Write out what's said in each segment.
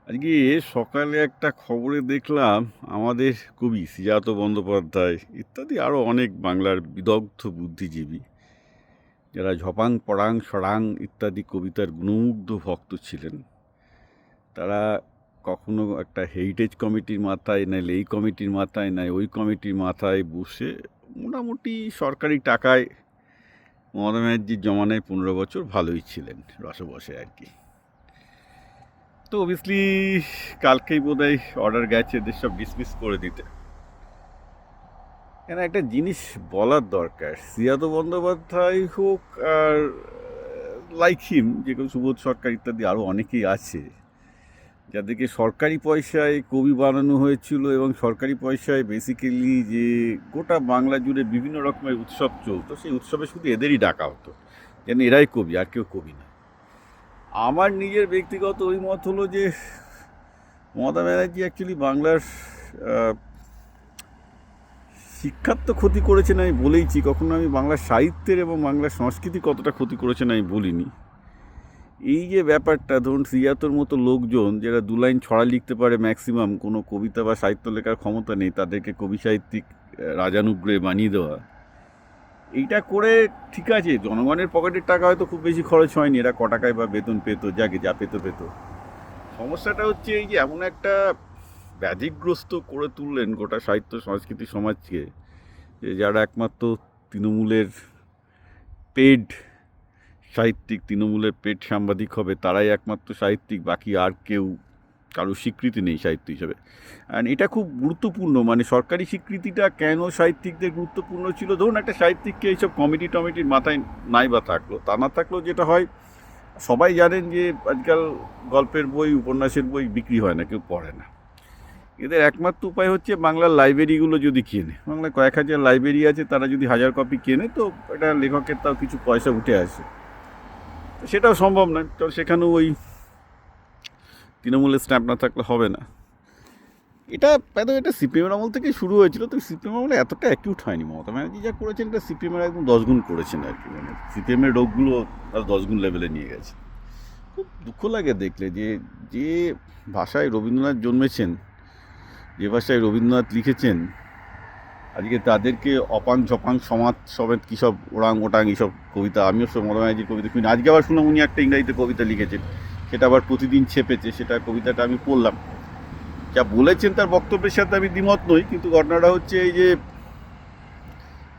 আজকে সকালে একটা খবরে দেখলাম আমাদের কবি শ্রীজাত বন্দ্যোপাধ্যায় ইত্যাদি আরও অনেক বাংলার বিদগ্ধ বুদ্ধিজীবী যারা ঝপাং পড়াং সরাং ইত্যাদি কবিতার গুণমুগ্ধ ভক্ত ছিলেন, তারা কখনো একটা হেরিটেজ কমিটির মাথায় নয় এই কমিটির মাথায় নয় ওই কমিটির মাথায় বসে মোটামুটি সরকারি টাকায় মমতা ব্যানার্জির জমানায় 15 বছর ভালোই ছিলেন রসবসে আর কি। তো অবভিয়াসলি কালকেই বোধহয় অর্ডার গেছে এদের সব ডিসমিস করে দিতে। কেন একটা জিনিস বলার দরকার, শ্রীজাত বন্দ্যোপাধ্যায় হোক আর লাইক হিম যে কেউ সুবোধ সরকার ইত্যাদি আরও অনেকেই আছে যাদেরকে সরকারি পয়সায় কবি বানানো হয়েছিল, এবং সরকারি পয়সায় বেসিক্যালি যে গোটা বাংলা জুড়ে বিভিন্ন রকমের উৎসব চলতো, সেই উৎসবে শুধু এদেরই ডাকা হতো যেন এরাই কবি, আর কেউ কবি না। আমার নিজের ব্যক্তিগত অভিমত হলো যে মমতা ব্যানার্জি অ্যাকচুয়ালি বাংলার শিক্ষার তো ক্ষতি করেছেন আমি বলেইছি, কখনো আমি বাংলা সাহিত্যের এবং বাংলা সংস্কৃতি কতটা ক্ষতি করেছেন আমি বলিনি। এই যে ব্যাপারটা, ধরুন শ্রীজাতর মতো লোকজন যারা 2 লাইন ছড়া লিখতে পারে ম্যাক্সিমাম, কোনো কবিতা বা সাহিত্য লেখার ক্ষমতা নেই, তাদেরকে কবি সাহিত্যিক রাজানুগ্রহে বানিয়ে দেওয়া, এইটা করে ঠিক আছে, জনগণের পকেটের টাকা হয়তো খুব বেশি খরচ হয়নি, এরা ক টাকায় বা বেতন পেতো, যাকে যা পেতো। সমস্যাটা হচ্ছে এই যে এমন একটা ব্যাধিগ্রস্ত করে তুললেন গোটা সাহিত্য সংস্কৃতি সমাজকে, যে যারা একমাত্র তৃণমূলের পেড সাহিত্যিক, তৃণমূলের পেড সাংবাদিক হবে, তারাই একমাত্র সাহিত্যিক, বাকি আর কেউ কারো স্বীকৃতি নেই সাহিত্য হিসাবে। অ্যান্ড এটা খুব গুরুত্বপূর্ণ, মানে সরকারি স্বীকৃতিটা কেন সাহিত্যিকদের গুরুত্বপূর্ণ ছিল। ধরুন একটা সাহিত্যিককে এইসব টমিটির মাথায় নাই বা থাকলো, তা না থাকলেও যেটা হয়, সবাই জানেন যে আজকাল গল্পের বই উপন্যাসের বই বিক্রি হয় না, কেউ পড়ে না। এদের একমাত্র উপায় হচ্ছে বাংলার লাইব্রেরিগুলো যদি কেনে, বাংলায় কয়েক হাজার লাইব্রেরি আছে, তারা যদি 1000 কপি কেনে তো এটা লেখকের তাও কিছু পয়সা উঠে আসে। সেটাও সম্ভব নয়, কারণ সেখানেও ওই তৃণমূলের স্ট্যাম্প না থাকলে হবে না। এটা সিপিএমের আমল থেকে শুরু হয়েছিল, তো সিপিএম আমলে এতটা অ্যাকিউট হয়নি। মমতা ব্যানার্জি যা করেছেন এটা সিপিএমের একদম 10 গুণ করেছেন আর কি, মানে সিপিএমের রোগগুলো আর 10 গুণ লেভেলে নিয়ে গেছে। খুব দুঃখ লাগে দেখলে যে যে ভাষায় রবীন্দ্রনাথ জন্মেছেন, যে ভাষায় রবীন্দ্রনাথ লিখেছেন, আজকে তাদেরকে অপাং ঝপাং সমাজ সমেত কী সব ওরাং ওটাং এইসব কবিতা, আমিও সব মমতা ব্যানার্জির কবিতা শুনি। আজকে আবার শুনলাম উনি একটা ইংরাজিতে কবিতা লিখেছেন, সেটা আবার প্রতিদিন ছেপেছে, সেটা কবিতাটা আমি পড়লাম। যা বলেছেন তার বক্তব্যের সাথে আমি দ্বিমত নই, কিন্তু ঘটনাটা হচ্ছে এই যে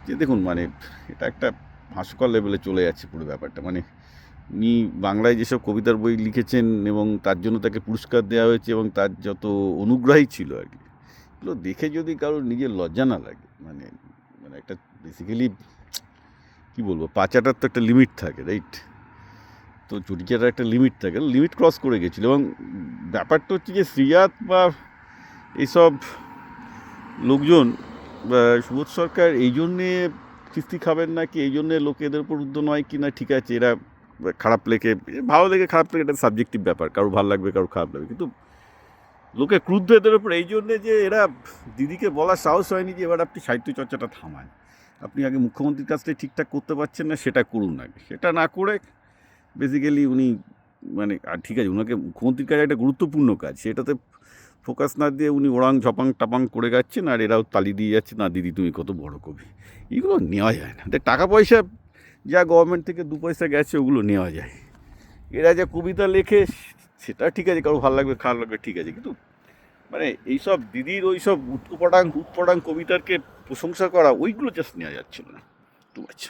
যে দেখুন, মানে এটা একটা হাস্যকর লেভেলে চলে যাচ্ছে পুরো ব্যাপারটা। মানে উনি বাংলায় যেসব কবিতার বই লিখেছেন এবং তার জন্য তাকে পুরস্কার দেওয়া হয়েছে এবং তার যত অনুগ্রাহী ছিল আর কি, এগুলো দেখে যদি কারোর নিজের লজ্জা না লাগে, মানে মানে একটা বেসিক্যালি কী বলবো, পাচাটার তো একটা লিমিট থাকে, রাইট? তো চুরিচাটার একটা লিমিট থাকে, লিমিট ক্রস করে গেছিলো। এবং ব্যাপারটা হচ্ছে যে শ্রীজাত বা এইসব লোকজন বা সুবোধ সরকার এই জন্যে কিস্তি খাবেন না কি, এই জন্যে লোকেদের উপর উদ্য নয় কি না, ঠিক আছে, এরা খারাপ লেখে, ভালো লেগে খারাপ লেগে, এটা সাবজেক্টিভ ব্যাপার, কারো ভালো লাগবে কারো খারাপ লাগবে, কিন্তু লোকে ক্রুদ্ধ এদের উপর এই জন্যে যে এরা দিদিকে বলার সাহস হয়নি যে এবার আপনি সাহিত্য চর্চাটা থামান, আপনি আগে মুখ্যমন্ত্রীর কাজটা ঠিকঠাক করতে পারছেন না, সেটা করুন আগে। সেটা না করে বেসিক্যালি উনি, মানে আর ঠিক আছে, ওনাকে মুখ্যমন্ত্রীর কাজ একটা গুরুত্বপূর্ণ কাজ, সেটাতে ফোকাস না দিয়ে উনি ওরাং ঝপাং টাপাং করে যাচ্ছেন, আর এরাও তালি দিয়ে যাচ্ছে, না দিদি তুমি কত বড় কবি। এগুলো নেওয়া যায় না। টাকা পয়সা যা গভর্নমেন্ট থেকে 2 পয়সা গেছে ওগুলো নেওয়া যায়। এরা যা কবিতা লেখে সেটা ঠিক আছে, কারো ভালো লাগবে খারাপ লাগবে ঠিক আছে, কিন্তু মানে এইসব দিদির ওই সব উৎপটাং কবিতারকে প্রশংসা করা, ওইগুলো জাস্ট নেওয়া যাচ্ছিল না, টু মাচ।